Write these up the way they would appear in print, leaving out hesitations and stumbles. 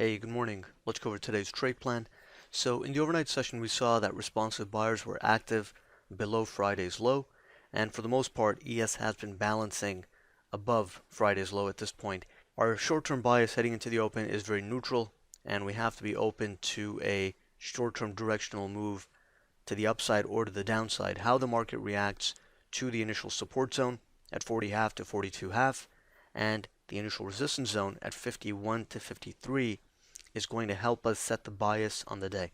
Hey, good morning. Let's go over today's trade plan. So in the overnight session, we saw that responsive buyers were active below Friday's low, and for the most part, ES has been balancing above Friday's low at this point. Our short-term bias heading into the open is very neutral, and we have to be open to a short-term directional move to the upside or to the downside. How the market reacts to the initial support zone at 40.5 to 42.5 and the initial resistance zone at 51 to 53 is going to help us set the bias on the day.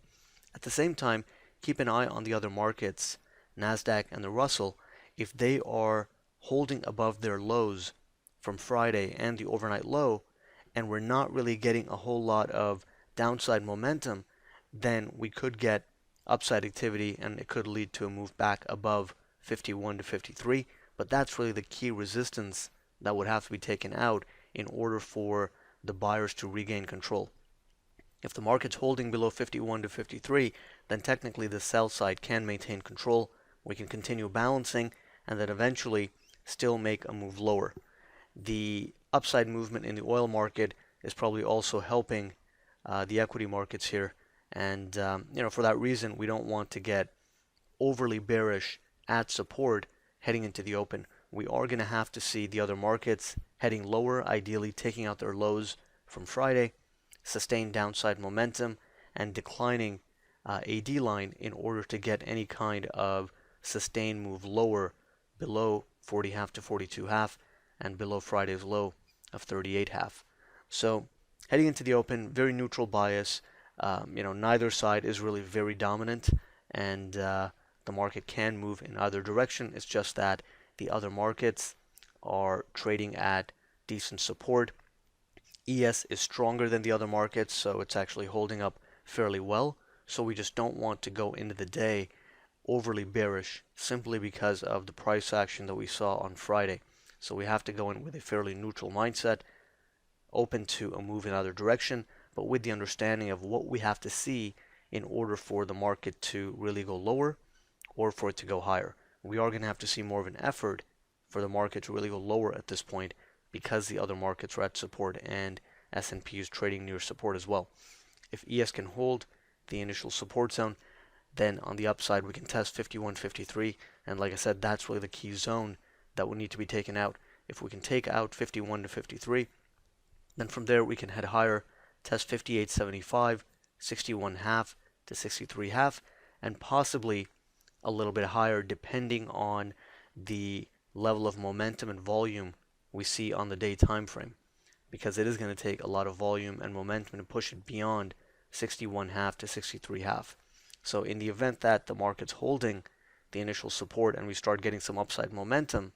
At the same time, keep an eye on the other markets, Nasdaq and the Russell. If they are holding above their lows from Friday and the overnight low, and we're not really getting a whole lot of downside momentum, then we could get upside activity and it could lead to a move back above 51 to 53. But that's really the key resistance that would have to be taken out in order for the buyers to regain control. If the market's holding below 51 to 53, then technically the sell side can maintain control. We can continue balancing and then eventually still make a move lower. The upside movement in the oil market is probably also helping the equity markets here. And for that reason, we don't want to get overly bearish at support heading into the open. We are going to have to see the other markets heading lower, ideally taking out their lows from Friday, sustain downside momentum, and declining AD line in order to get any kind of sustained move lower below 40.5 to 42.5 and below Friday's low of 38.5. So heading into the open, very neutral bias. Neither side is really very dominant, and the market can move in either direction. It's just that the other markets are trading at decent support. ES is stronger than the other markets, so it's actually holding up fairly well. So we just don't want to go into the day overly bearish simply because of the price action that we saw on Friday. So we have to go in with a fairly neutral mindset, open to a move in either direction, but with the understanding of what we have to see in order for the market to really go lower or for it to go higher. We are going to have to see more of an effort for the market to really go lower at this point because the other markets are at support and S&P is trading near support as well. If ES can hold the initial support zone, then on the upside we can test 51.53, and like I said, that's really the key zone that will need to be taken out. If we can take out 51 to 53, then from there we can head higher, test 58.75, 61.5 to 63.5, and possibly a little bit higher depending on the level of momentum and volume we see on the day time frame, because it is going to take a lot of volume and momentum to push it beyond 61.5 to 63.5. So in the event that the market's holding the initial support and we start getting some upside momentum,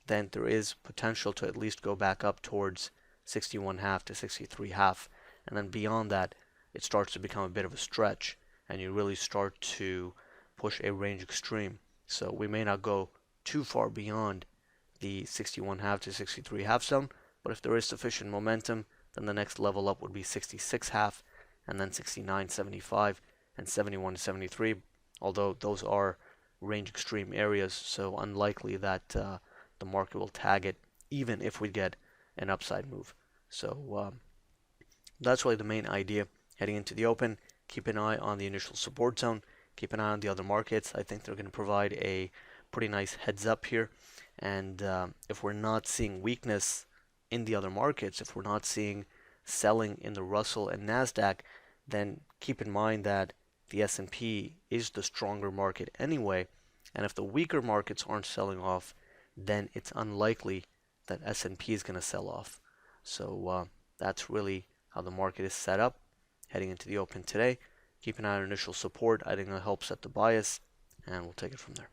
then there is potential to at least go back up towards 61.5 to 63.5, and then beyond that it starts to become a bit of a stretch and you really start to push a range extreme. So we may not go too far beyond the 61.5 to 63.5 zone, but if there is sufficient momentum, then the next level up would be 66.5 and then 69.75 and 71.73, although those are range extreme areas, so unlikely that the market will tag it even if we get an upside move. So that's really the main idea heading into the open. Keep an eye on the initial support zone. Keep an eye on the other markets. I think they're going to provide a pretty nice heads up here. And if we're not seeing weakness in the other markets, if we're not seeing selling in the Russell and Nasdaq, then keep in mind that the S&P is the stronger market anyway. And if the weaker markets aren't selling off, then it's unlikely that S&P is going to sell off. So that's really how the market is set up heading into the open today. Keep an eye on initial support. I think that helps set the bias, and we'll take it from there.